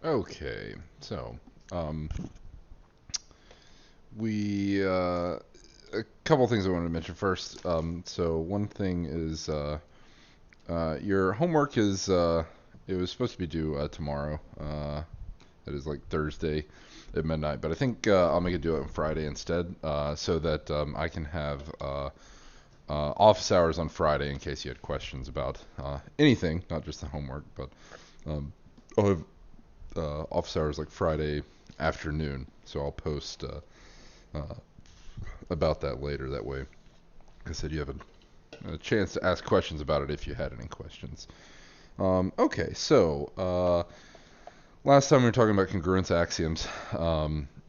Okay, so we a couple things I wanted to mention first. So one thing is your homework is it was supposed to be due tomorrow. That is like Thursday at midnight, but I think I'll make it due on Friday instead, so that I can have office hours on Friday in case you had questions about anything, not just the homework, but I'll have office hours like Friday afternoon, so I'll post about that later. That way, like I said, you have a chance to ask questions about it if you had any questions. Okay, so last time we were talking about congruence axioms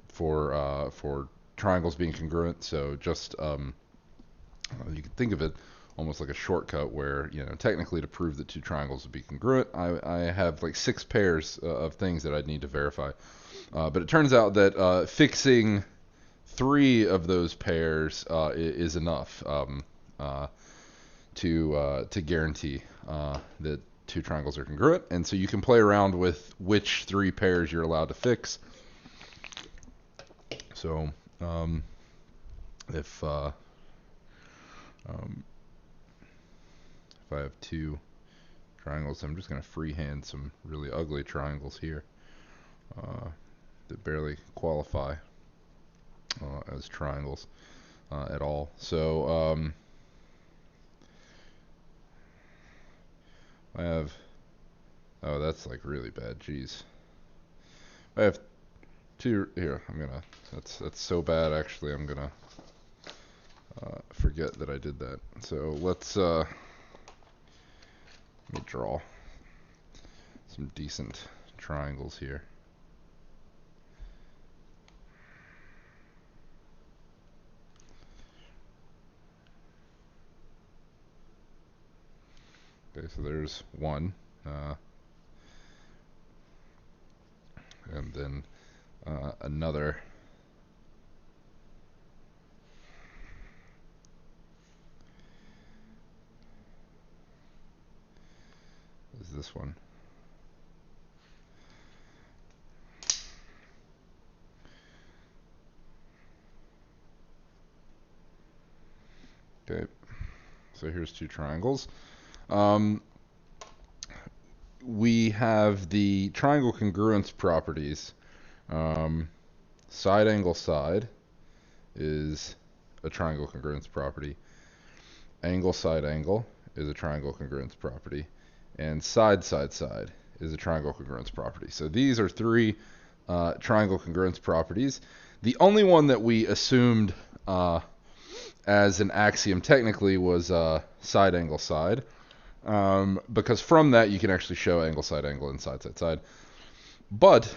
for triangles being congruent. So just you can think of it almost like a shortcut where, technically to prove that two triangles would be congruent, I have like 6 pairs of things that I'd need to verify. But it turns out that fixing 3 of those pairs is enough to guarantee that two triangles are congruent. And so you can play around with which 3 pairs you're allowed to fix. So if I have 2 triangles, I'm just going to freehand some really ugly triangles here that barely qualify as triangles at all. So I have, oh, that's like really bad. Jeez. I have 2 here. That's so bad. Actually, I'm gonna forget that I did that. So let me draw some decent triangles here. Okay, so there's one, and then another. Is this one. Okay, so here's 2 triangles. We have the triangle congruence properties side angle side is a triangle congruence property. Angle side angle is a triangle congruence property. And side side side is a triangle congruence property. So these are three triangle congruence properties. The only one that we assumed as an axiom technically was side angle side, because from that you can actually show angle side angle and side side side. But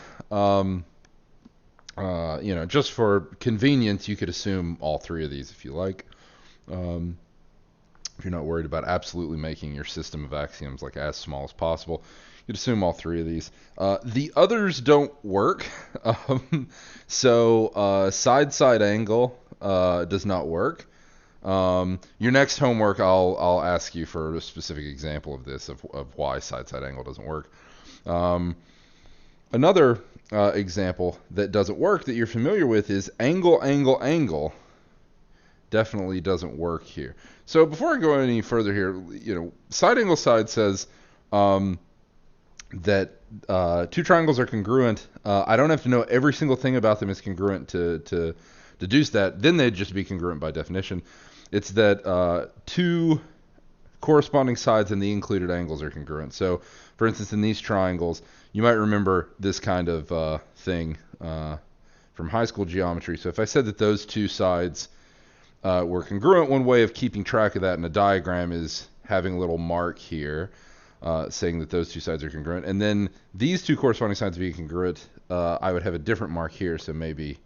just for convenience, you could assume all three of these if you like. If you're not worried about absolutely making your system of axioms like as small as possible, you'd assume all three of these. The others don't work. So side angle does not work. Your next homework, I'll ask you for a specific example of this, of why side angle doesn't work. Another example that doesn't work that you're familiar with is angle. Definitely doesn't work here. So before I go any further here, side angle side says that two triangles are congruent. I don't have to know every single thing about them is congruent to deduce that. Then they'd just be congruent by definition. It's that two corresponding sides and the included angles are congruent. So, for instance, in these triangles, you might remember this kind of thing from high school geometry. So if I said that those two sides were congruent, one way of keeping track of that in a diagram is having a little mark here saying that those two sides are congruent. And then these two corresponding sides being congruent, I would have a different mark here. So maybe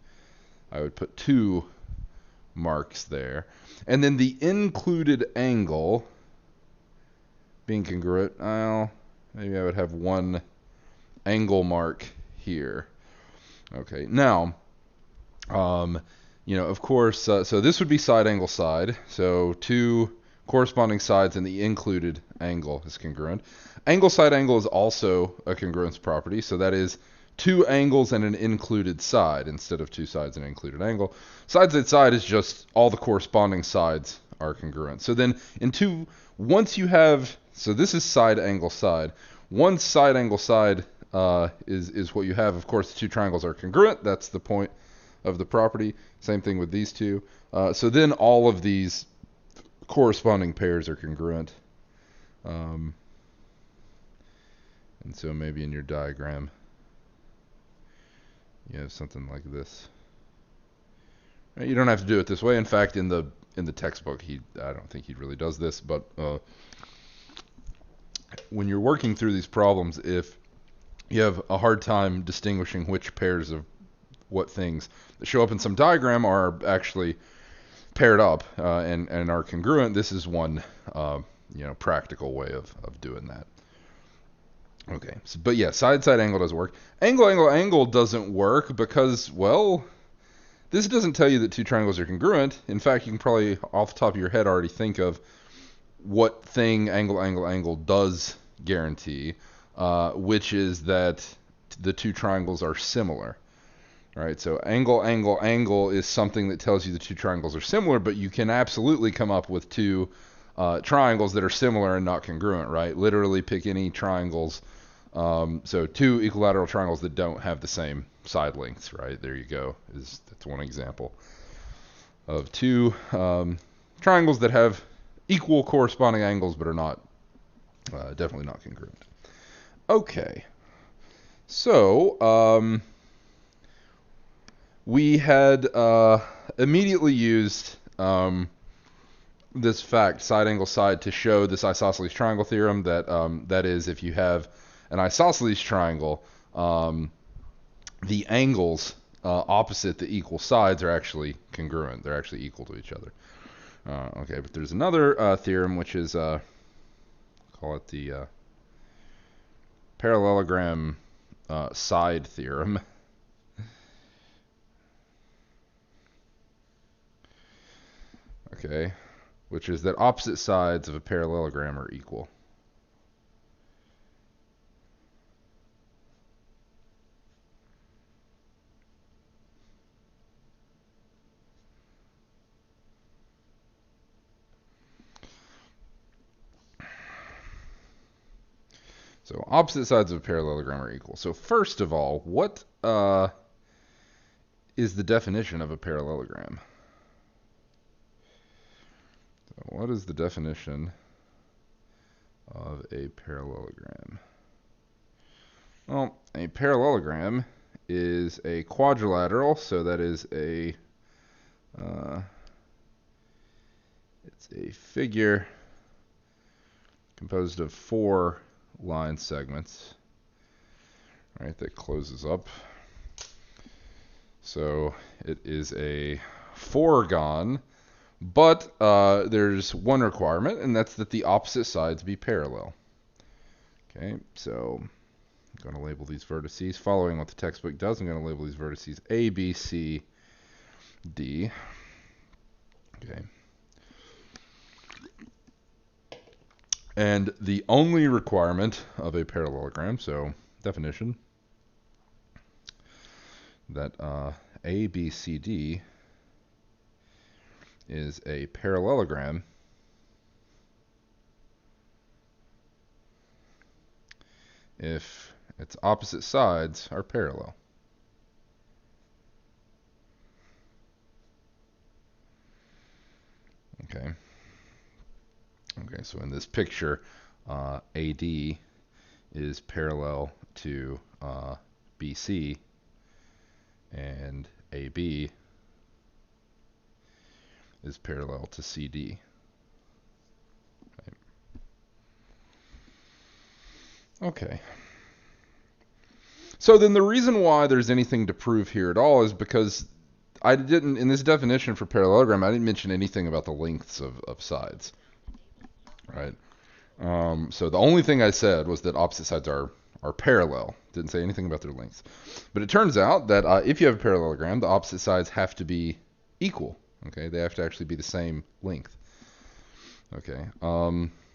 I would put two marks there. And then the included angle being congruent, well, maybe I would have one angle mark here. Okay, now, of course, so this would be side angle side. So two corresponding sides and the included angle is congruent. Angle side angle is also a congruence property. So that is two angles and an included side instead of two sides and an included angle. Side side side is just all the corresponding sides are congruent. So then once you have, so this is side angle side. Once side angle side is what you have, of course, the two triangles are congruent. That's the point of the property. Same thing with these two. So then all of these corresponding pairs are congruent. And so maybe in your diagram, you have something like this. You don't have to do it this way. In fact, in the textbook, I don't think he really does this, but when you're working through these problems, if you have a hard time distinguishing which pairs of what things that show up in some diagram are actually paired up and are congruent, this is one practical way of doing that. Okay, but yeah, side angle doesn't work. Angle doesn't work because, well, this doesn't tell you that two triangles are congruent. In fact, you can probably off the top of your head already think of what thing angle does guarantee, which is that the two triangles are similar. All right, so angle is something that tells you the two triangles are similar, but you can absolutely come up with two triangles that are similar and not congruent, right? Literally pick any triangles. So two equilateral triangles that don't have the same side lengths, right? There you go. That's one example of two triangles that have equal corresponding angles but are not definitely not congruent. Okay, so we had immediately used this fact, side angle side, to show this isosceles triangle theorem that is, if you have an isosceles triangle, the angles opposite the equal sides are actually congruent. They're actually equal to each other. Okay, but there's another theorem, which is, call it the parallelogram side theorem. Okay, which is that opposite sides of a parallelogram are equal. So opposite sides of a parallelogram are equal. So first of all, what is the definition of a parallelogram? So what is the definition of a parallelogram? Well, a parallelogram is a quadrilateral, so that is it's a figure composed of 4 line segments, right, that closes up. So it is a fourgon, but there's one requirement, and that's that the opposite sides be parallel. Okay, so I'm going to label these vertices. Following what the textbook does, I'm going to label these vertices A, B, C, D. Okay. And the only requirement of a parallelogram, so definition, that A, B, C, D is a parallelogram if its opposite sides are parallel. Okay. Okay, so in this picture, AD is parallel to BC, and AB is parallel to CD. Okay. So then the reason why there's anything to prove here at all is because I didn't, in this definition for parallelogram, I didn't mention anything about the lengths of sides. Right. So the only thing I said was that opposite sides are parallel. Didn't say anything about their lengths. But it turns out that if you have a parallelogram, the opposite sides have to be equal. Okay, they have to actually be the same length. Okay.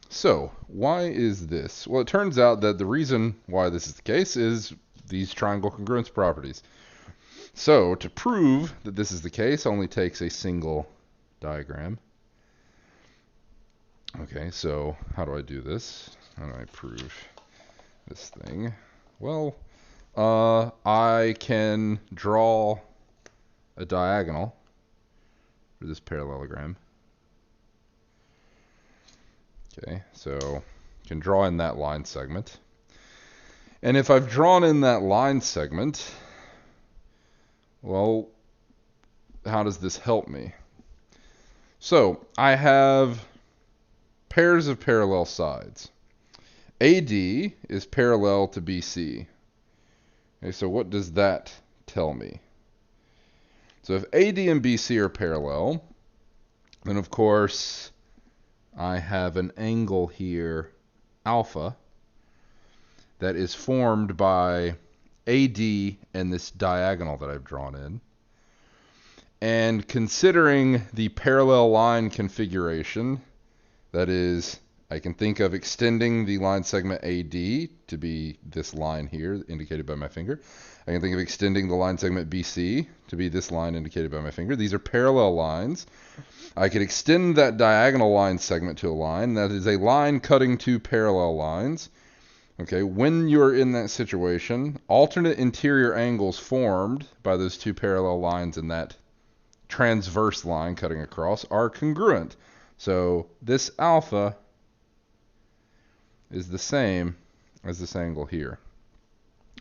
So why is this? Well, it turns out that the reason why this is the case is these triangle congruence properties. So to prove that this is the case only takes a single diagram. Okay, so how do I do this? How do I prove this thing? Well, I can draw a diagonal for this parallelogram. Okay, so I can draw in that line segment. And if I've drawn in that line segment, well, how does this help me? So I have pairs of parallel sides. AD is parallel to BC. Okay, so what does that tell me? So if AD and BC are parallel, then of course I have an angle here, alpha, that is formed by AD and this diagonal that I've drawn in. And considering the parallel line configuration, that is, I can think of extending the line segment AD to be this line here, indicated by my finger. I can think of extending the line segment BC to be this line indicated by my finger. These are parallel lines. I could extend that diagonal line segment to a line. That is a line cutting two parallel lines. Okay, when you're in that situation, alternate interior angles formed by those two parallel lines and that transverse line cutting across are congruent. So this alpha is the same as this angle here.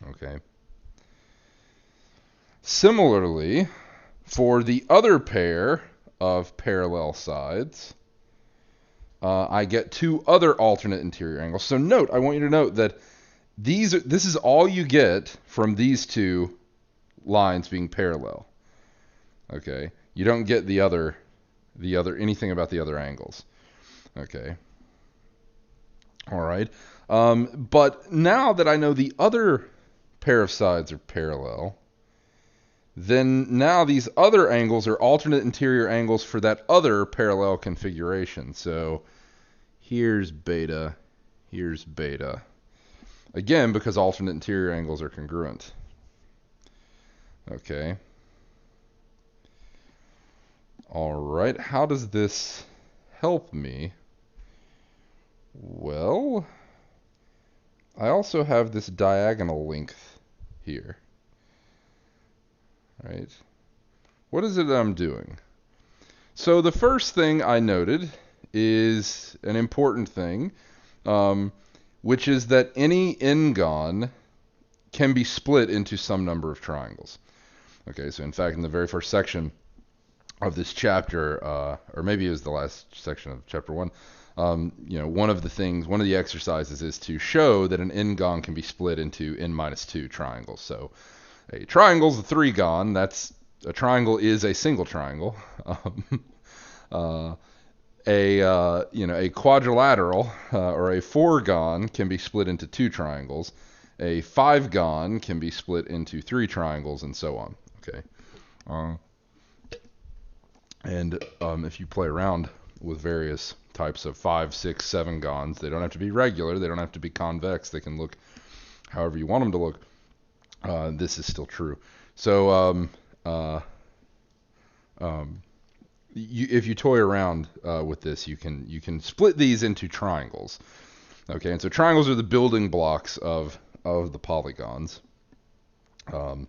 Okay. Similarly, for the other pair of parallel sides, I get two other alternate interior angles. So note, I want you to note that this is all you get from these two lines being parallel. Okay. You don't get the other anything about the other angles. Okay. All right. But now that I know the other pair of sides are parallel, then now these other angles are alternate interior angles for that other parallel configuration. So here's beta, here's beta. Again, because alternate interior angles are congruent. Okay. All right, how does this help me? Well, I also have this diagonal length here, right? what is it that I'm doing? So the first thing I noted is an important thing, which is that any n-gon can be split into some number of triangles. Okay, so in fact, in the very first section of this chapter, or maybe it was the last section of chapter 1, one of the exercises is to show that an n-gon can be split into n-2 triangles. So a triangle's a 3-gon. A triangle is a single triangle. A quadrilateral or a 4-gon can be split into 2 triangles. A 5-gon can be split into 3 triangles, and so on. Okay. If you play around with various types of 5, 6, 7-gons, they don't have to be regular. They don't have to be convex. They can look however you want them to look. This is still true. So if you toy around with this, you can split these into triangles. Okay, and so triangles are the building blocks of the polygons. I've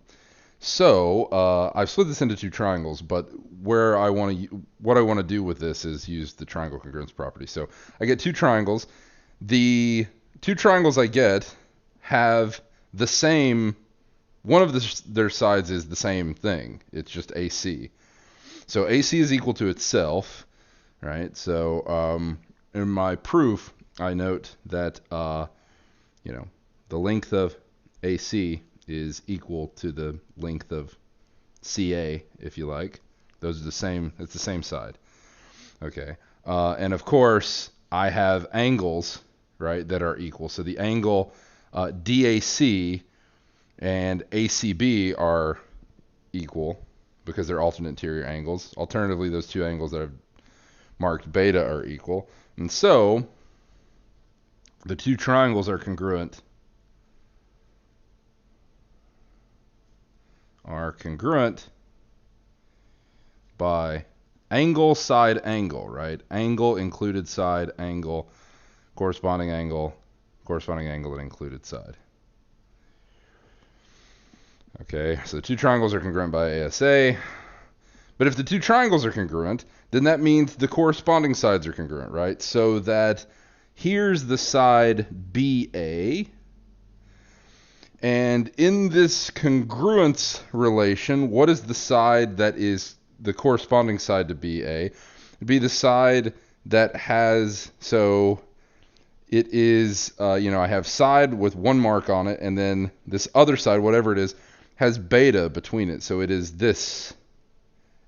split this into 2 triangles, but what I want to do with this is use the triangle congruence property. So I get 2 triangles. The 2 triangles I get have the same. One of their sides is the same thing. It's just AC. So AC is equal to itself, right? So in my proof, I note that the length of AC is equal to the length of CA, if you like. Those are the same. It's the same side. Okay. And of course, I have angles, right, that are equal. So the angle DAC and ACB are equal because they're alternate interior angles. Alternatively, those 2 angles that I've marked beta are equal. And so the 2 triangles are congruent by angle, side, angle, right? Angle, included side, angle, corresponding angle, and included side. Okay, so the 2 triangles are congruent by ASA. But if the 2 triangles are congruent, then that means the corresponding sides are congruent, right? So that here's the side BA. And in this congruence relation, what is the side that is the corresponding side to BA? It'd be the side that has, so it is, I have side with 1 mark on it, and then this other side, whatever it is, has beta between it. So this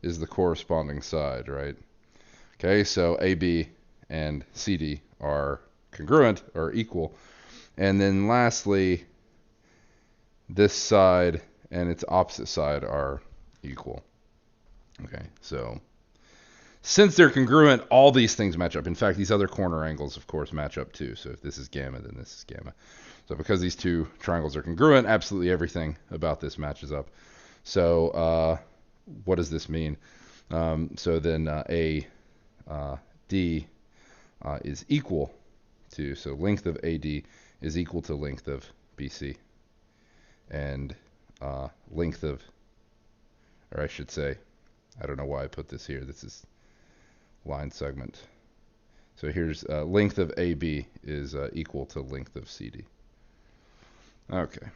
is the corresponding side, right? Okay, so AB and CD are congruent, or equal. And then lastly, this side and its opposite side are equal. Okay, so since they're congruent, all these things match up. In fact, these other corner angles, of course, match up too. So if this is gamma, then this is gamma. So because these 2 triangles are congruent, absolutely everything about this matches up. So what does this mean? So then AD is equal to, so length of AD is equal to length of BC. And length of, or I should say, I don't know why I put this here. This is line segment. So here's length of AB is equal to length of CD. Okay.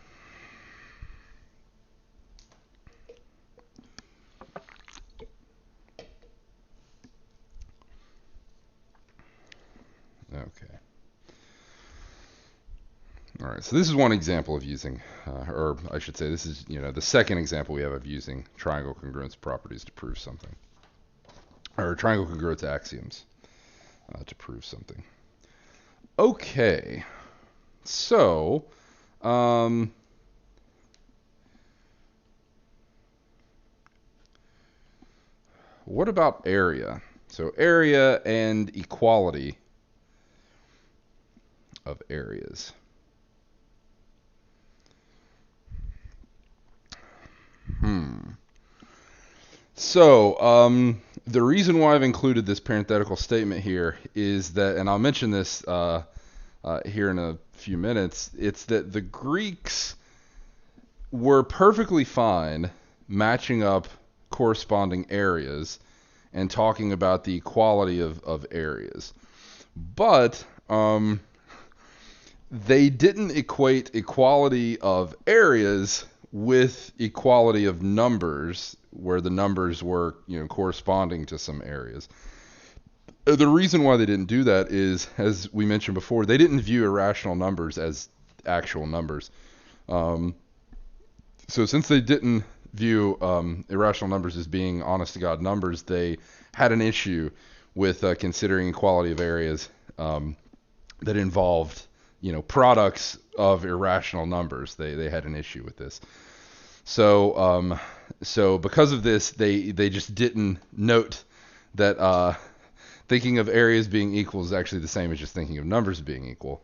Okay. All right, so this is one example of using, or I should say this is, the second example we have of using triangle congruence properties to prove something. Or triangle congruence axioms to prove something. Okay, so what about area? So area and equality of areas. So, the reason why I've included this parenthetical statement here is that, and I'll mention this here in a few minutes, it's that the Greeks were perfectly fine matching up corresponding areas and talking about the equality of areas. But they didn't equate equality of areas with equality of numbers, where the numbers were, corresponding to some areas. The reason why they didn't do that is, as we mentioned before, they didn't view irrational numbers as actual numbers. So since they didn't view irrational numbers as being honest-to-God numbers, they had an issue with considering equality of areas that involved, products of irrational numbers. They had an issue with this. So because of this, they just didn't note that thinking of areas being equal is actually the same as just thinking of numbers being equal.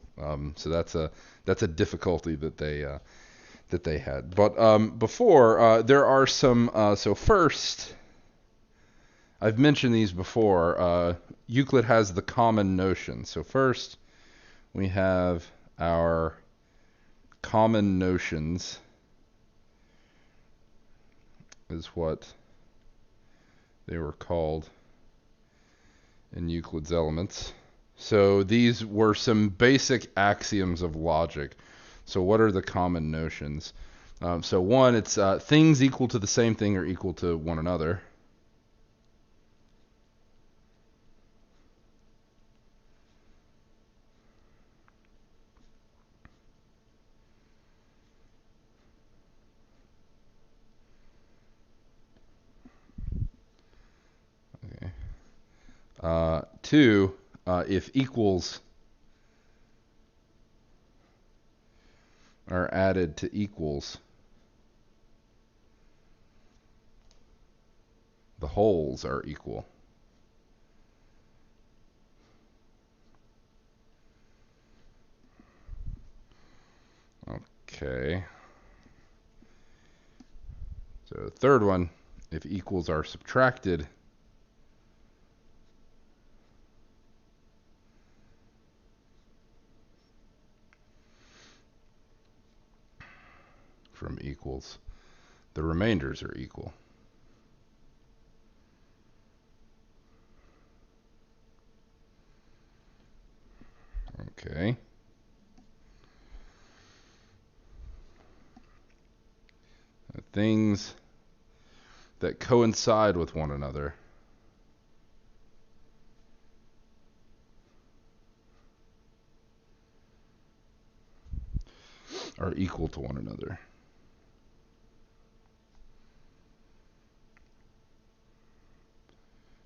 So that's a difficulty that they had. But before, there are some. So first, I've mentioned these before. Euclid has the common notion. So first, we have our common notions, is what they were called in Euclid's Elements. So these were some basic axioms of logic. So what are the common notions? So one, it's things equal to the same thing are equal to one another. Okay. Two, if equals are added to equals, the wholes are equal. Okay. So the third one, if equals are subtracted from equals, the remainders are equal. Okay. Things that coincide with one another are equal to one another.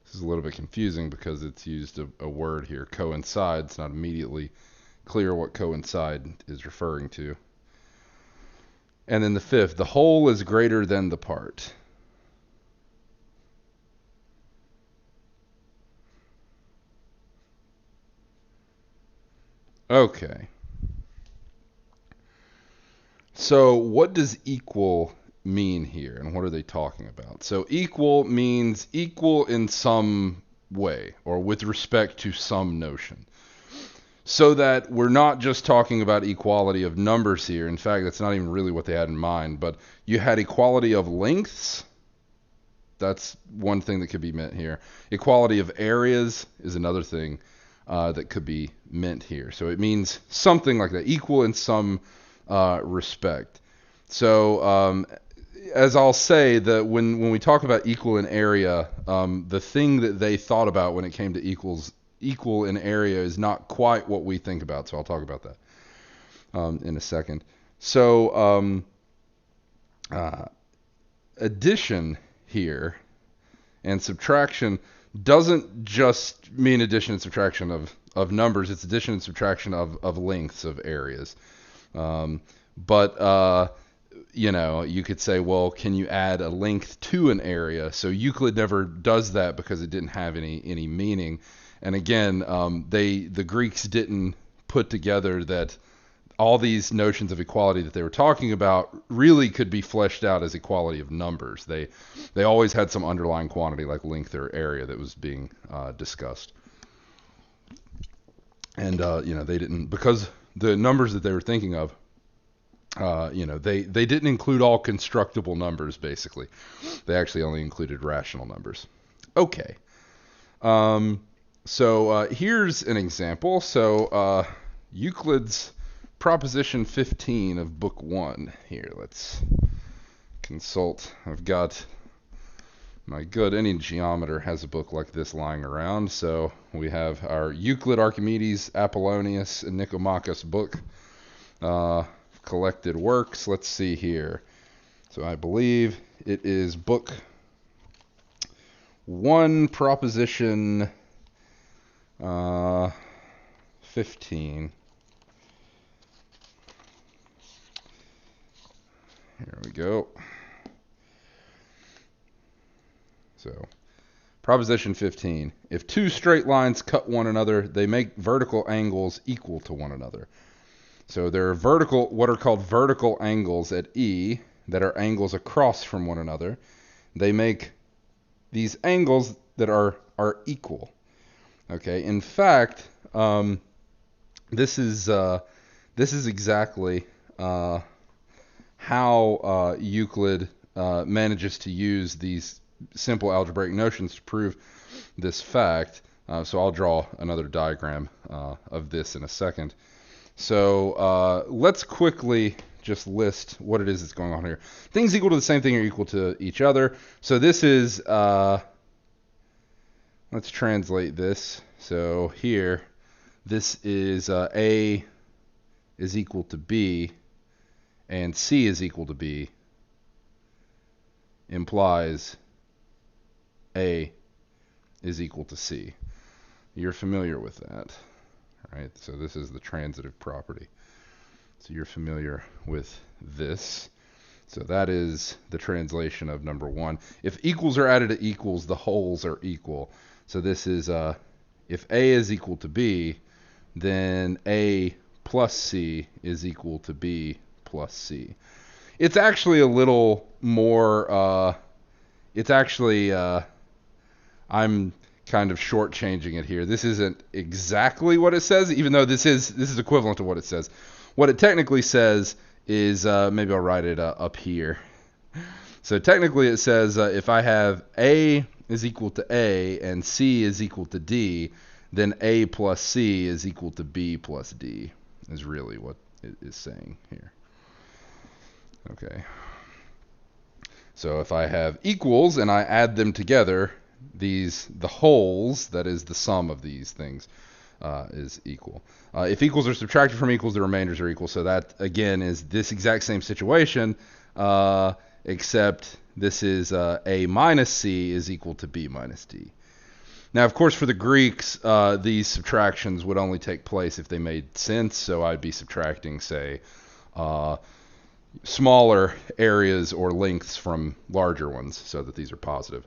This is a little bit confusing because it's used a word here, coincide. It's not immediately clear what coincide is referring to. And then the fifth, the whole is greater than the part. Okay. So what does equal mean here, and what are they talking about? So equal means equal in some way, or with respect to some notion. So that we're not just talking about equality of numbers here. In fact, that's not even really what they had in mind, but you had equality of lengths. That's one thing that could be meant here. Equality of areas is another thing that could be meant here. So it means something like that, equal in some respect. So as I'll say, that when we talk about equal in area, the thing that they thought about when it came to equal in area is not quite what we think about. So I'll talk about that in a second. So addition here and subtraction doesn't just mean addition and subtraction of numbers. It's addition and subtraction of lengths of areas. But you could say, well, can you add a length to an area? So Euclid never does that because it didn't have any meaning. And again, the Greeks didn't put together that all these notions of equality that they were talking about really could be fleshed out as equality of numbers. They always had some underlying quantity like length or area that was being discussed. And they didn't, because the numbers that they were thinking of they didn't include all constructible numbers, basically. They actually only included rational numbers. Okay. So here's an example. So Euclid's Proposition 15 of Book 1. Here, let's consult. I've got my good, any geometer has a book like this lying around. So we have our Euclid, Archimedes, Apollonius, and Nicomachus book. Collected works. Let's see here. So I believe it is book 1, proposition 15. Here we go. So, proposition 15. If two straight lines cut one another, they make vertical angles equal to one another. So there are what are called vertical angles at E that are angles across from one another. They make these angles that are equal. Okay. In fact, this is exactly how Euclid manages to use these simple algebraic notions to prove this fact. So I'll draw another diagram of this in a second. So let's quickly just list what it is that's going on here. Things equal to the same thing are equal to each other. So this is, let's translate this. So here, this is A is equal to B, and C is equal to B, implies A is equal to C. You're familiar with that. Right, so this is the transitive property. So you're familiar with this. So that is the translation of number 1. If equals are added to equals, the wholes are equal. So this is, if A is equal to B, then A plus C is equal to B plus C. It's actually a little more, I'm kind of shortchanging it here. This isn't exactly what it says, even though this is equivalent to what it says. What it technically says is, maybe I'll write it up here. So technically it says if I have A is equal to A and C is equal to D, then A plus C is equal to B plus D, is really what it is saying here. Okay. So if I have equals and I add them together, the wholes, that is the sum of these things, is equal. If equals are subtracted from equals, the remainders are equal. So that, again, is this exact same situation, except this is A minus C is equal to B minus D. Now, of course, for the Greeks, these subtractions would only take place if they made sense. So I'd be subtracting, say, smaller areas or lengths from larger ones so that these are positive.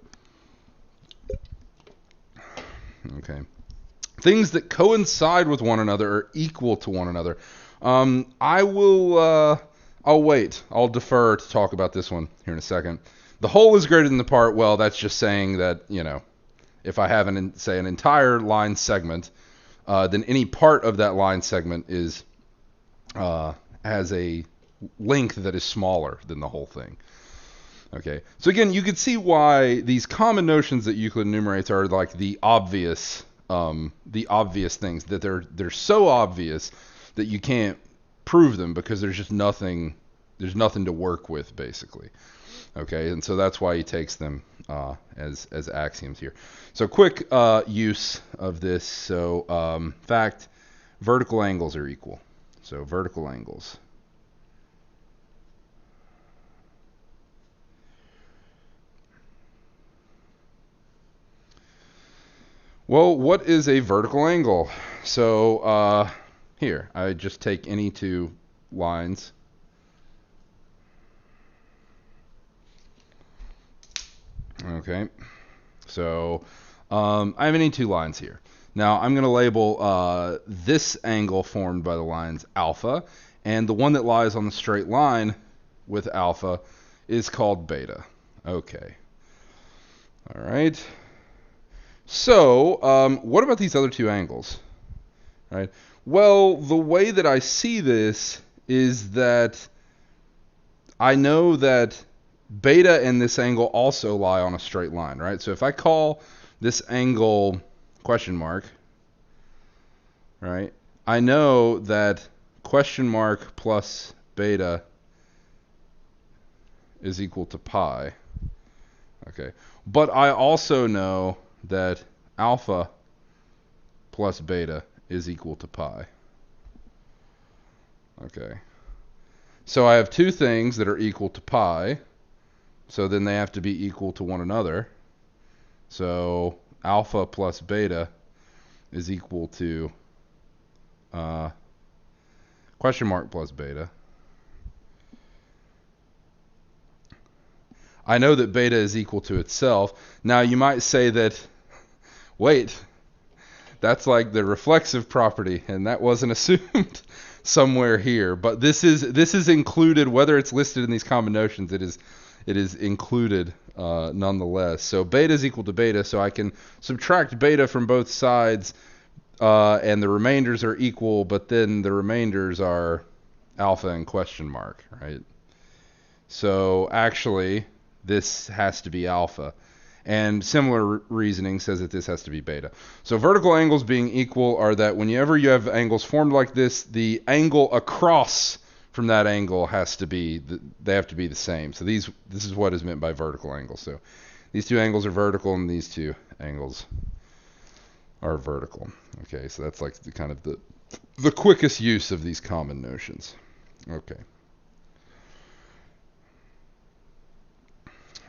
Okay. Things that coincide with one another are equal to one another. I'll wait. I'll defer to talk about this one here in a second. The whole is greater than the part. Well, that's just saying that, if I have an entire line segment, then any part of that line segment has a length that is smaller than the whole thing. Okay, so again, you can see why these common notions that Euclid enumerates are like the obvious things, that they're so obvious that you can't prove them because there's just nothing to work with, basically. Okay, and so that's why he takes them as axioms here. So quick use of this. So fact, vertical angles are equal. So vertical angles. Well, what is a vertical angle? So here, I just take any two lines. Okay, so I have any two lines here. Now I'm going to label this angle formed by the lines alpha, and the one that lies on the straight line with alpha is called beta. Okay. All right. So, what about these other two angles? Right. Well, the way that I see this is that I know that beta and this angle also lie on a straight line, right? So if I call this angle question mark, right, I know that question mark plus beta is equal to pi. Okay. But I also know that alpha plus beta is equal to pi. Okay. So I have two things that are equal to pi. So then they have to be equal to one another. So alpha plus beta is equal to question mark plus beta. I know that beta is equal to itself. Now you might say that, wait, that's like the reflexive property, and that wasn't assumed somewhere here. But this is included, whether it's listed in these common notions, it is included nonetheless. So beta is equal to beta, so I can subtract beta from both sides, and the remainders are equal, but then the remainders are alpha and question mark, right? So actually, this has to be alpha. And similar reasoning says that this has to be beta. So vertical angles being equal are that whenever you have angles formed like this, the angle across from that angle has to be, they have to be the same. So this is what is meant by vertical angles. So these two angles are vertical and these two angles are vertical. Okay, so that's like the quickest use of these common notions. Okay.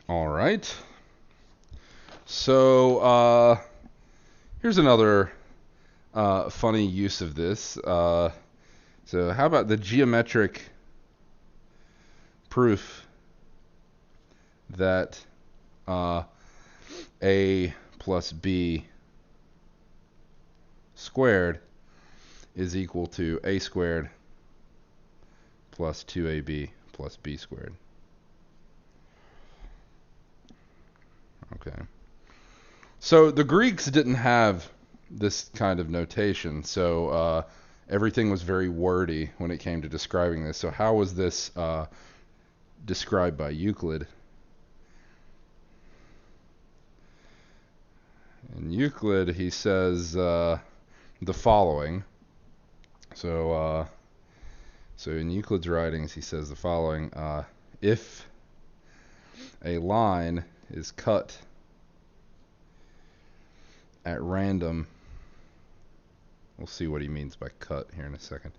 All right. So here's another funny use of this. So how about the geometric proof that a plus b squared is equal to a squared plus 2ab plus b squared. Okay. So the Greeks didn't have this kind of notation, so everything was very wordy when it came to describing this. So how was this described by Euclid? In Euclid, he says the following. So in Euclid's writings, he says the following: if a line is cut at random, we'll see what he means by cut here in a second.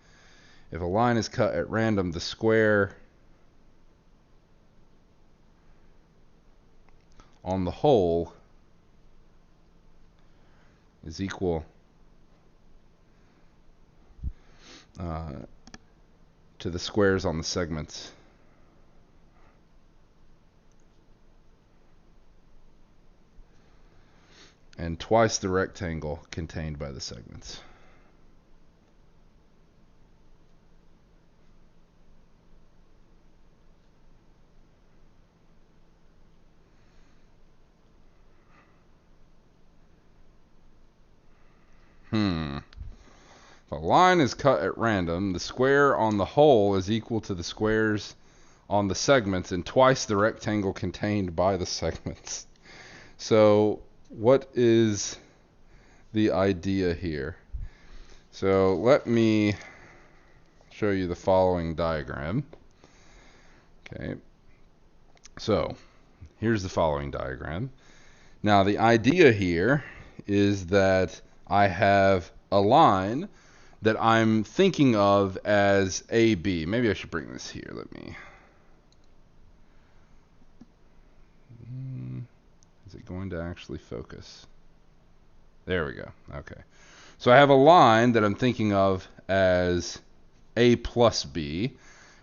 If a line is cut at random, the square on the whole is equal to the squares on the segments. And twice the rectangle contained by the segments. If a line is cut at random, the square on the whole is equal to the squares on the segments and twice the rectangle contained by the segments. So what is the idea here? So let me show you the following diagram. Okay. So here's the following diagram. Now the idea here is that I have a line that I'm thinking of as AB. Maybe I should bring this here. Let me. Is it going to actually focus? There we go. Okay. So I have a line that I'm thinking of as A plus B.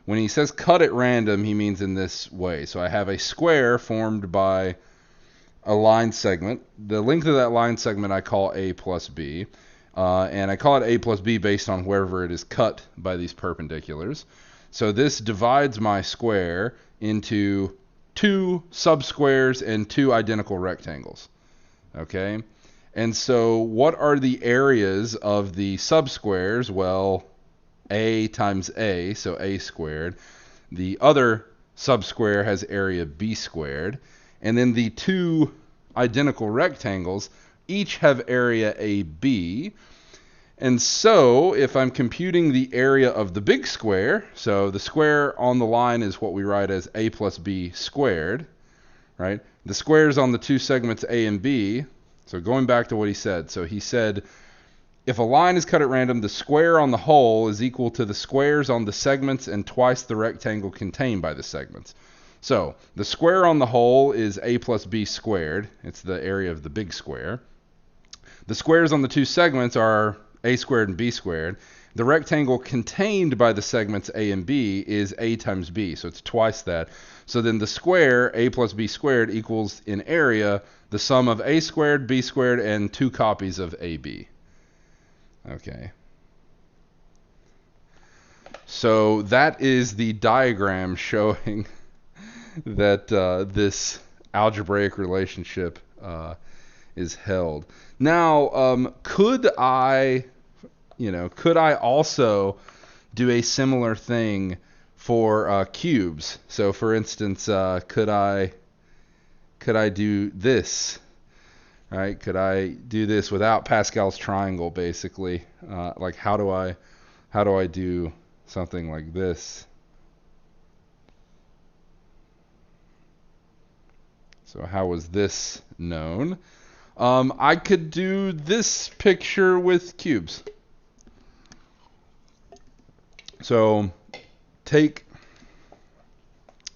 When he says cut at random, he means in this way. So I have a square formed by a line segment. The length of that line segment I call A plus B. And I call it A plus B based on wherever it is cut by these perpendiculars. So this divides my square into two subsquares and two identical rectangles. Okay? And so what are the areas of the subsquares? Well, A times A, so A squared. The other subsquare has area b squared. And then the two identical rectangles each have area AB. And so if I'm computing the area of the big square, so the square on the line is what we write as a plus b squared, right? The squares on the two segments A and B. So going back to what he said. So he said, if a line is cut at random, the square on the whole is equal to the squares on the segments and twice the rectangle contained by the segments. So the square on the whole is a plus b squared. It's the area of the big square. The squares on the two segments are a squared and b squared. The rectangle contained by the segments a and b is a times b, so it's twice that. So then the square, a plus b squared, equals in area the sum of a squared, b squared, and two copies of ab. Okay. So that is the diagram showing that this algebraic relationship is held. Now, could I also do a similar thing for cubes? So, for instance, could I do this? Right? Could I do this without Pascal's triangle, basically? Like, how do I do something like this? So how was this known? I could do this picture with cubes. So take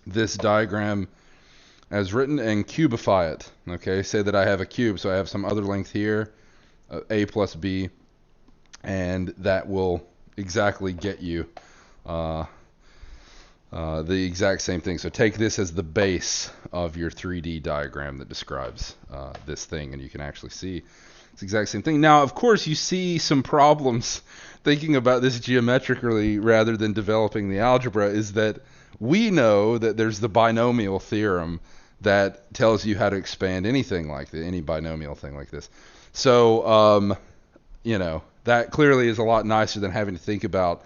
this diagram as written and cubify it. Okay, say that I have a cube, so I have some other length here, a plus b, and that will exactly get you the exact same thing. So take this as the base of your 3D diagram that describes this thing, and you can actually see it's the exact same thing. Now, of course, you see some problems thinking about this geometrically rather than developing the algebra, is that we know that there's the binomial theorem that tells you how to expand anything like this, any binomial thing like this. So, that clearly is a lot nicer than having to think about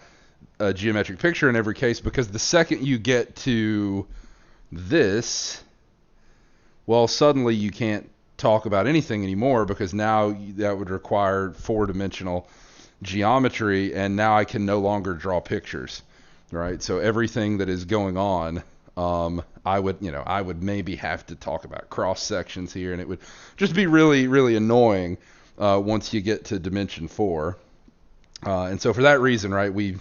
a geometric picture in every case, because the second you get to this, well, suddenly you can't talk about anything anymore, because now that would require four-dimensional geometry, and now I can no longer draw pictures, right? So everything that is going on, I would maybe have to talk about cross sections here, and it would just be really, really annoying once you get to dimension 4. And so for that reason, right, we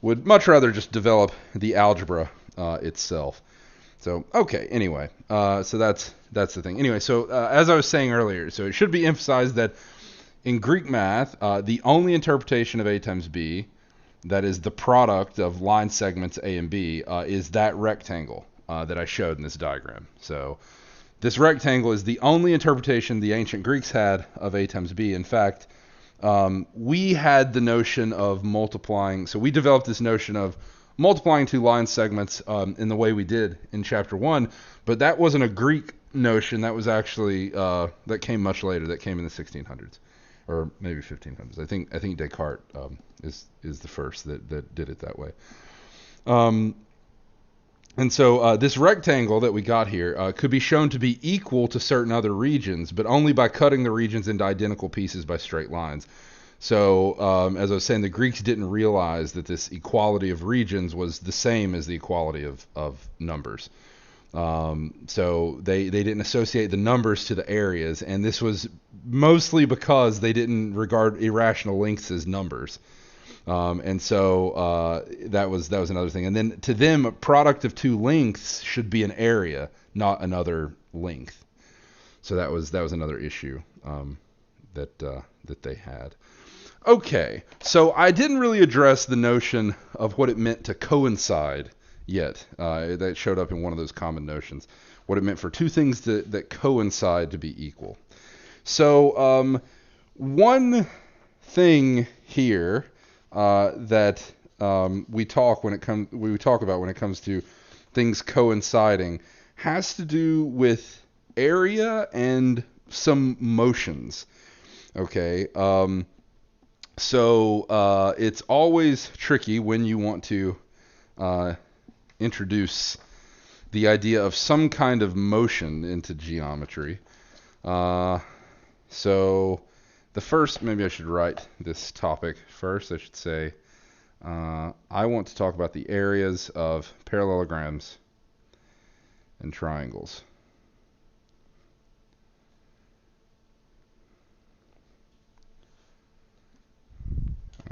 would much rather just develop the algebra itself. So, okay, anyway, so that's the thing. Anyway, so as I was saying earlier, so it should be emphasized that in Greek math, the only interpretation of a times b, that is the product of line segments a and b, is that rectangle that I showed in this diagram. So this rectangle is the only interpretation the ancient Greeks had of a times b. In fact, we had the notion of multiplying, so we developed this notion of multiplying two line segments in the way we did in chapter 1, but that wasn't a Greek notion. That was actually, that came much later. That came in the 1600s, or maybe 1500s. I think Descartes is the first that did it that way. And so this rectangle that we got here could be shown to be equal to certain other regions, but only by cutting the regions into identical pieces by straight lines. So as I was saying, the Greeks didn't realize that this equality of regions was the same as the equality of numbers. So they didn't associate the numbers to the areas, and this was mostly because they didn't regard irrational lengths as numbers. And so that was another thing. And then to them, a product of two lengths should be an area, not another length. So that was another issue that they had. Okay, so I didn't really address the notion of what it meant to coincide yet. That showed up in one of those common notions. What it meant for two things that coincide to be equal. So one thing here that we talk about when it comes to things coinciding has to do with area and some motions. Okay, so it's always tricky when you want to introduce the idea of some kind of motion into geometry. So the first, maybe I should write this topic first. I should say, I want to talk about the areas of parallelograms and triangles.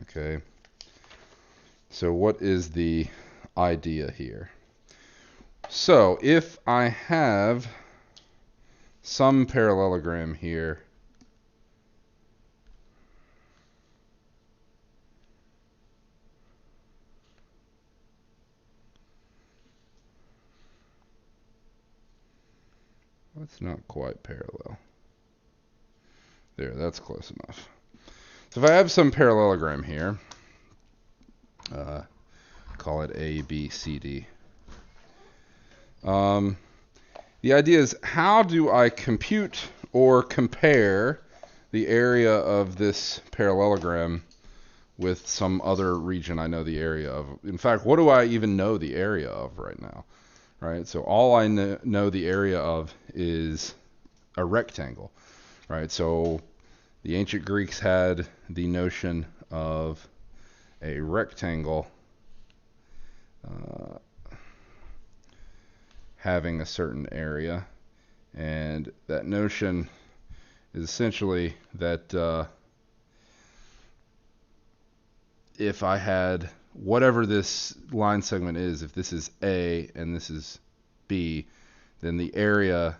Okay. So what is the idea here? So if I have some parallelogram here, that's not quite parallel. There, that's close enough. So if I have some parallelogram here, call it A, B, C, D. The idea is, how do I compute or compare the area of this parallelogram with some other region I know the area of? In fact, what do I even know the area of right now? Right? So all I know the area of is a rectangle. Right? So the ancient Greeks had the notion of a rectangle having a certain area, and that notion is essentially that if I had whatever this line segment is, if this is A and this is B, then the area,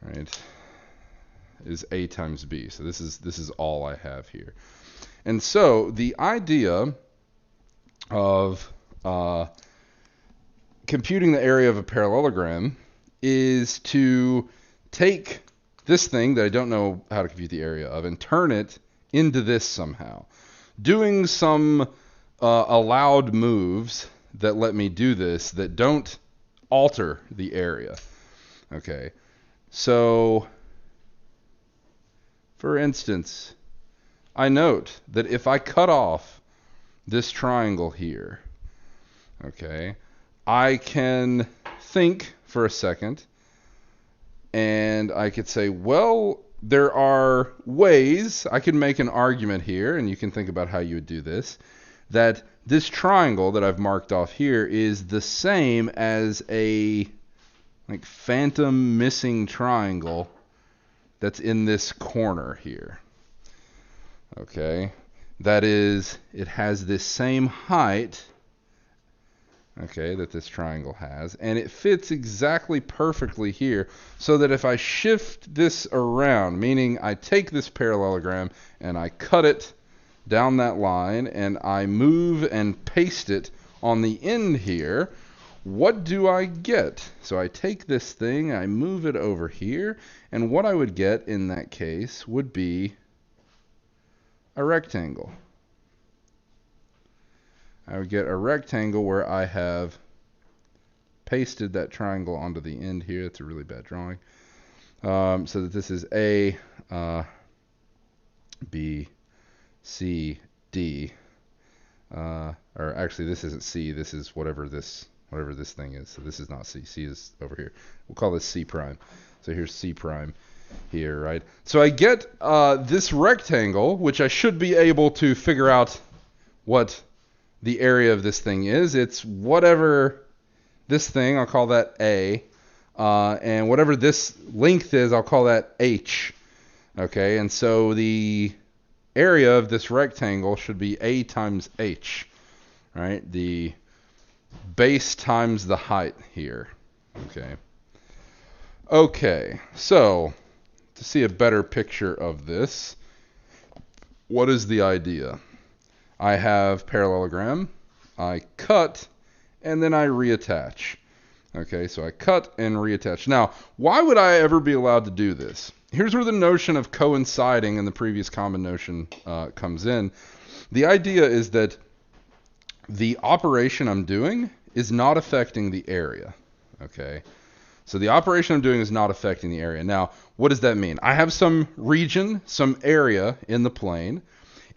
right, is A times B. So this is all I have here. And so the idea of computing the area of a parallelogram is to take this thing that I don't know how to compute the area of and turn it into this somehow, doing some allowed moves that let me do this that don't alter the area. Okay, so for instance, I note that if I cut off this triangle here, okay, I can think for a second, and I could say, well, there are ways I can make an argument here, and you can think about how you would do this, that this triangle that I've marked off here is the same as a like phantom missing triangle that's in this corner here. Okay, that is, it has this same height, okay, that this triangle has, and it fits exactly perfectly here, so that if I shift this around, meaning I take this parallelogram and I cut it down that line and I move and paste it on the end here, what do I get? So I take this thing, I move it over here, and what I would get in that case would be a rectangle. I would get a rectangle where I have pasted that triangle onto the end here. It's a really bad drawing. So that this is A, B, C, D. Or actually, this isn't C. This is whatever this thing is. So this is not C. C is over here. We'll call this C prime. So here's C prime here, right? So I get this rectangle, which I should be able to figure out what the area of this thing is. It's whatever this thing, I'll call that A, and whatever this length is, I'll call that H. Okay, and so the area of this rectangle should be A times H, right? The base times the height here. Okay, so to see a better picture of this, what is the idea? I have parallelogram, I cut, and then I reattach. Okay, so I cut and reattach. Now, why would I ever be allowed to do this? Here's where the notion of coinciding and the previous common notion comes in. The idea is that the operation I'm doing is not affecting the area. Okay, so the operation I'm doing is not affecting the area. Now, what does that mean? I have some region, some area in the plane.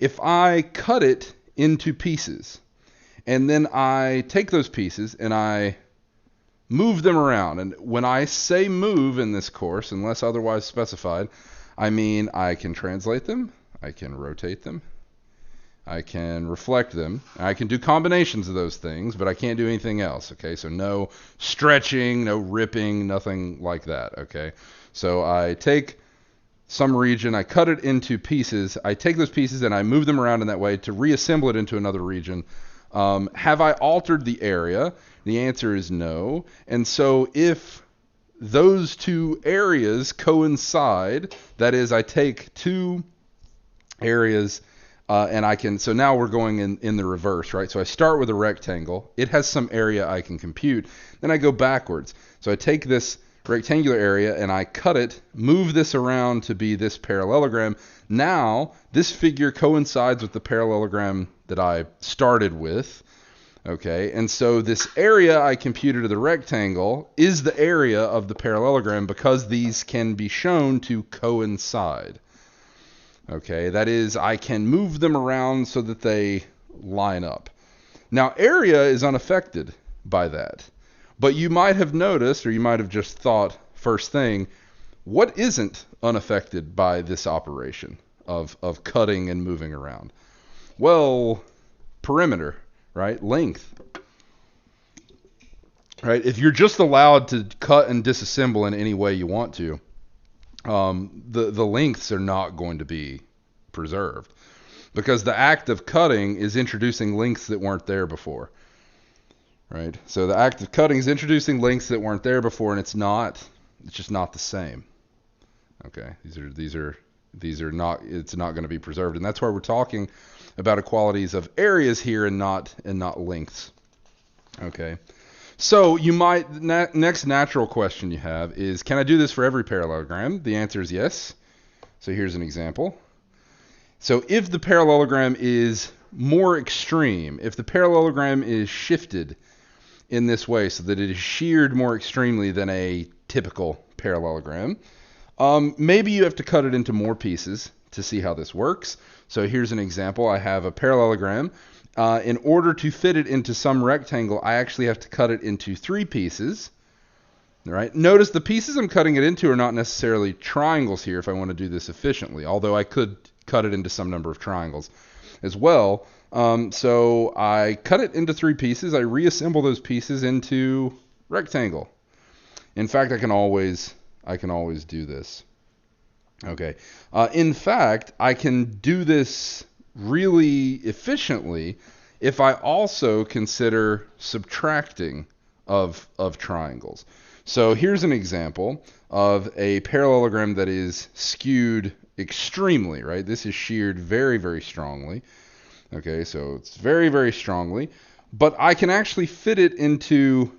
If I cut it into pieces And then I take those pieces and I move them around. And when I say move in this course, unless otherwise specified, I mean I can translate them, I can rotate them, I can reflect them, I can do combinations of those things, but I can't do anything else, okay? So no stretching, no ripping, nothing like that, okay? So I take some region, I cut it into pieces, I take those pieces and I move them around in that way to reassemble it into another region. Have I altered the area? The answer is no. And so if those two areas coincide, that is, I take two areas and I can, so now we're going in the reverse, right? So I start with a rectangle. It has some area I can compute. Then I go backwards. So I take this rectangular area and I cut it, move this around to be this parallelogram. Now, this figure coincides with the parallelogram that I started with. Okay, and so this area I computed of the rectangle is the area of the parallelogram because these can be shown to coincide. Okay, that is, I can move them around so that they line up. Now, area is unaffected by that. But you might have noticed, or you might have just thought, first thing, what isn't unaffected by this operation of cutting and moving around? Well, perimeter, right? Length. Right? If you're just allowed to cut and disassemble in any way you want to, the lengths are not going to be preserved because the act of cutting is introducing lengths that weren't there before, right? So the act of cutting is introducing lengths that weren't there before, and it's just not the same. Okay, these are not, it's not going to be preserved, and that's why we're talking about equalities of areas here and not lengths. Okay. So you might, next natural question you have is, can I do this for every parallelogram? The answer is yes. So here's an example. So if the parallelogram is more extreme, if the parallelogram is shifted in this way so that it is sheared more extremely than a typical parallelogram, maybe you have to cut it into more pieces to see how this works. So here's an example. I have a parallelogram. In order to fit it into some rectangle, I actually have to cut it into 3 pieces. Right? Notice the pieces I'm cutting it into are not necessarily triangles here if I want to do this efficiently, although I could cut it into some number of triangles as well. So I cut it into 3 pieces. I reassemble those pieces into rectangle. In fact, I can always do this. Okay. In fact, I can do this really efficiently if I also consider subtracting of triangles. So here's an example of a parallelogram that is skewed extremely, right? This is sheared very, very strongly. Okay, so it's very, very strongly, but I can actually fit it into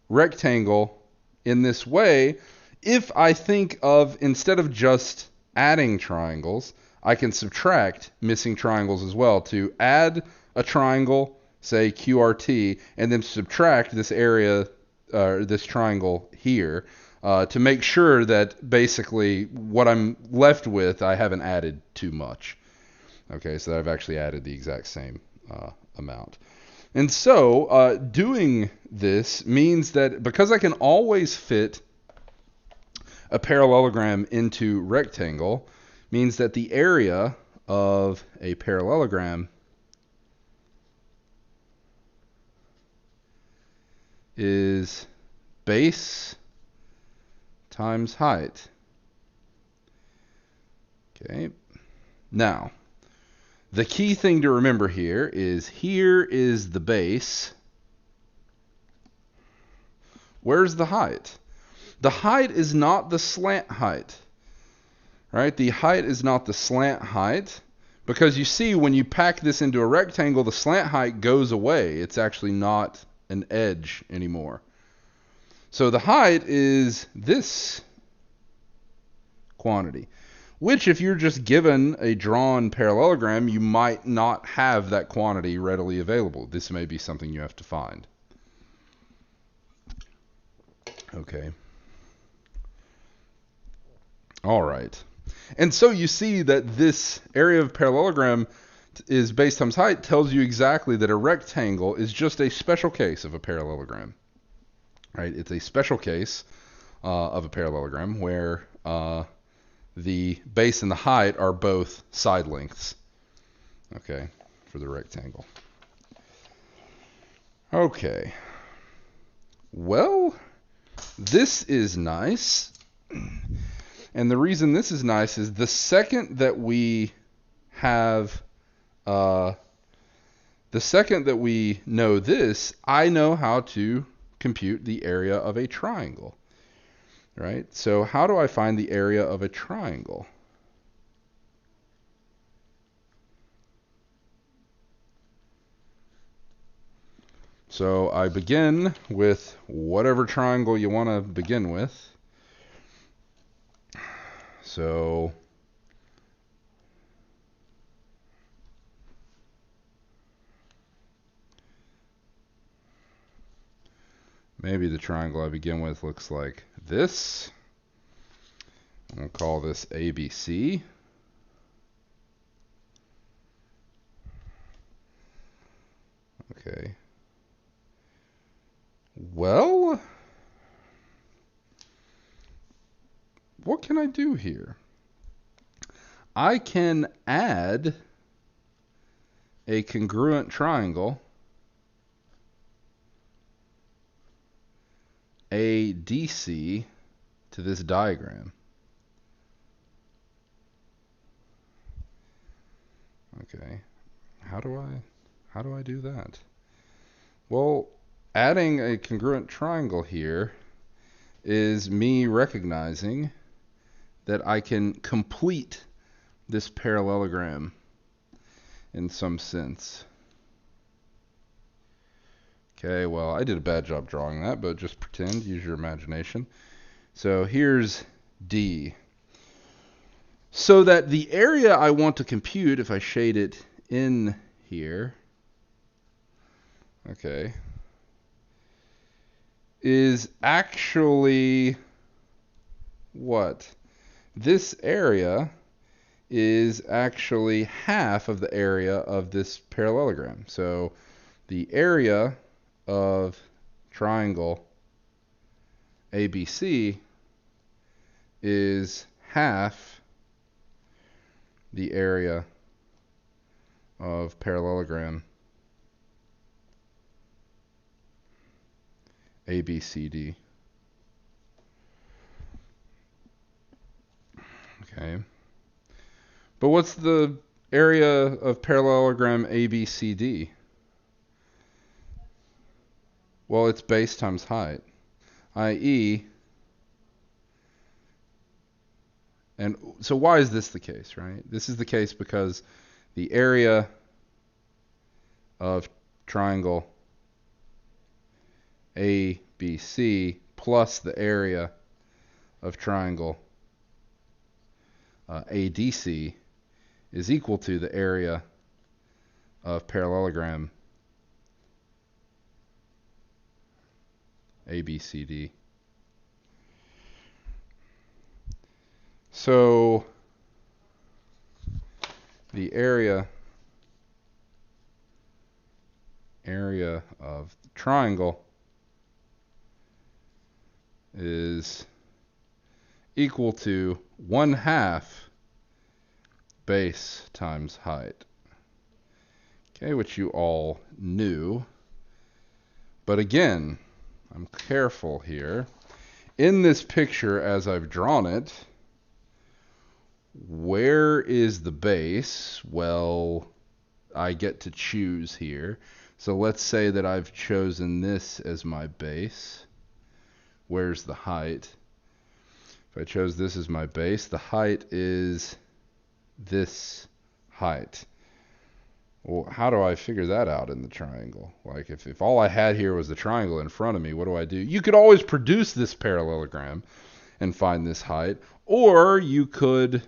rectangle in this way if I think of, instead of just adding triangles, I can subtract missing triangles as well to add a triangle, say QRT, and then subtract this area, this triangle here, to make sure that basically what I'm left with, I haven't added too much. Okay, so I've actually added the exact same amount. And so doing this means that because I can always fit a parallelogram into rectangle, means that the area of a parallelogram is base times height. Okay. Now, the key thing to remember here is the base. Where's the height? The height is not the slant height. Right? The height is not the slant height because you see when you pack this into a rectangle, the slant height goes away. It's actually not an edge anymore. So the height is this quantity, which if you're just given a drawn parallelogram, you might not have that quantity readily available. This may be something you have to find. Okay. All right. And so you see that this area of parallelogram, is base times height tells you exactly that a rectangle is just a special case of a parallelogram. Right? It's a special case of a parallelogram where the base and the height are both side lengths. Okay, for the rectangle. Okay. Well, this is nice. And the reason this is nice is the second that we have, the second that we know this, I know how to compute the area of a triangle. Right? So how do I find the area of a triangle? So I begin with whatever triangle you want to begin with. So maybe the triangle I begin with looks like this. I'm going to call this ABC. Okay. Well, what can I do here? I can add a congruent triangle, ADC, to this diagram. Okay. How do I do that? Well, adding a congruent triangle here is me recognizing that I can complete this parallelogram in some sense. Okay, well, I did a bad job drawing that, but just pretend, use your imagination. So here's D. So that the area I want to compute, if I shade it in here, okay, is actually what? This area is actually half of the area of this parallelogram. So the area of triangle ABC is half the area of parallelogram ABCD. Okay. But what's the area of parallelogram ABCD? Well, it's base times height, i.e., and so why is this the case, right? This is the case because the area of triangle ABC plus the area of triangle ADC is equal to the area of parallelogram ABCD. So the area of the triangle is equal to 1/2 base times height. Okay, which you all knew. But again, I'm careful here. In this picture, as I've drawn it, where is the base? Well, I get to choose here. So let's say that I've chosen this as my base. Where's the height? If I chose this as my base, the height is this height. Well, how do I figure that out in the triangle? Like if all I had here was the triangle in front of me, what do? You could always produce this parallelogram and find this height, or you could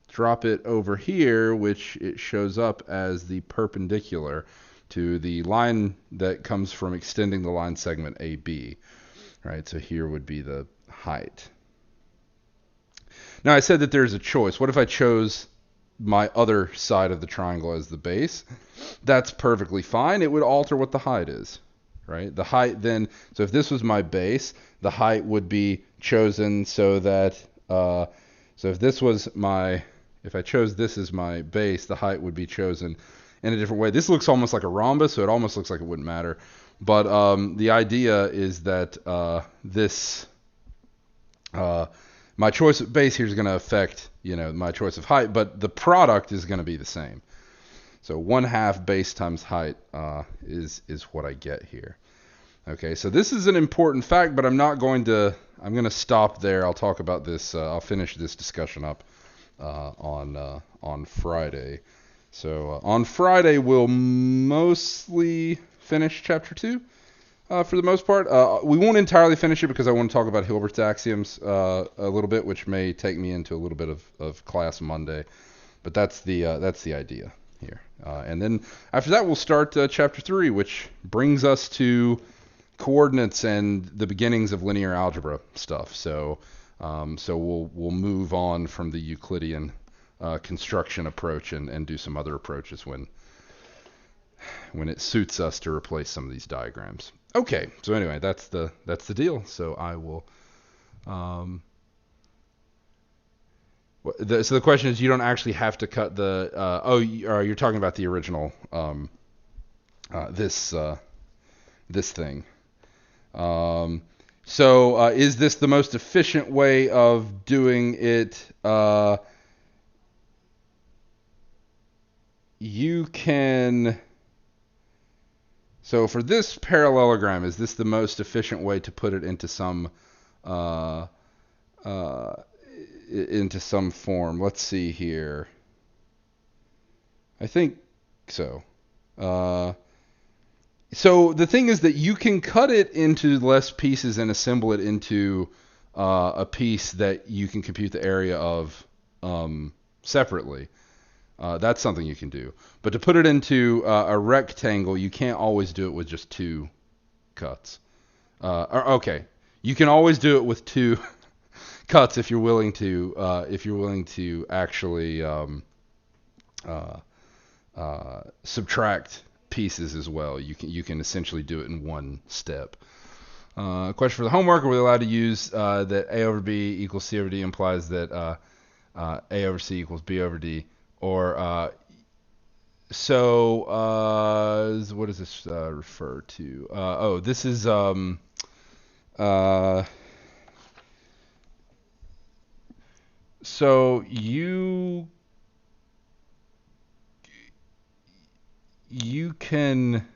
drop it over here, which it shows up as the perpendicular to the line that comes from extending the line segment AB. Right, so here would be the height. Now I said that there's a choice. What if I chose my other side of the triangle as the base, that's perfectly fine. It would alter what the height is, right? The height then, so if this was my base, the height would be chosen so that, so if this was my, if I chose this as my base, the height would be chosen in a different way. This looks almost like a rhombus, so it almost looks like it wouldn't matter. But the idea is that my choice of base here is going to affect, my choice of height, but the product is going to be the same. So 1/2 base times height is what I get here. Okay, so this is an important fact, but I'm going to stop there. I'll talk about this. I'll finish this discussion up on Friday. So on Friday we'll mostly finish chapter 2. For the most part, we won't entirely finish it because I want to talk about Hilbert's axioms a little bit, which may take me into a little bit of class Monday. But that's the idea here. And then after that, we'll start chapter 3, which brings us to coordinates and the beginnings of linear algebra stuff. So we'll move on from the Euclidean construction approach and do some other approaches when it suits us to replace some of these diagrams. Okay, so anyway, that's the deal. So I will. So the question is, you don't actually have to cut the. You're talking about the original. This thing. So is this the most efficient way of doing it? You can. So for this parallelogram, is this the most efficient way to put it into some form? Let's see here. I think so. So the thing is that you can cut it into less pieces and assemble it into a piece that you can compute the area of separately. That's something you can do. But to put it into a rectangle, you can't always do it with just 2 cuts. Okay, you can always do it with 2 cuts if you're willing to actually subtract pieces as well. You can essentially do it in one step. Question for the homework: are we allowed to use that A over B equals C over D implies that A over C equals B over D? Or what does this refer to? This is so you can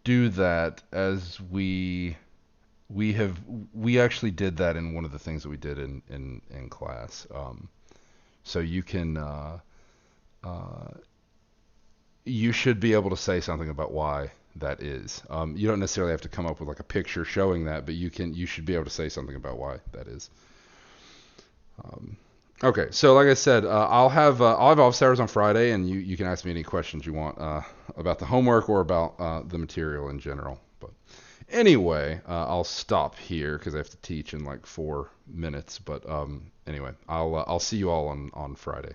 do that as we actually did that in one of the things that we did in class. So you can you should be able to say something about why that is. You don't necessarily have to come up with like a picture showing that, but you should be able to say something about why that is. Okay, so like I said, I'll have office hours on Friday, and you can ask me any questions you want about the homework or about the material in general. But anyway, I'll stop here because I have to teach in like 4 minutes. But anyway, I'll see you all on Friday.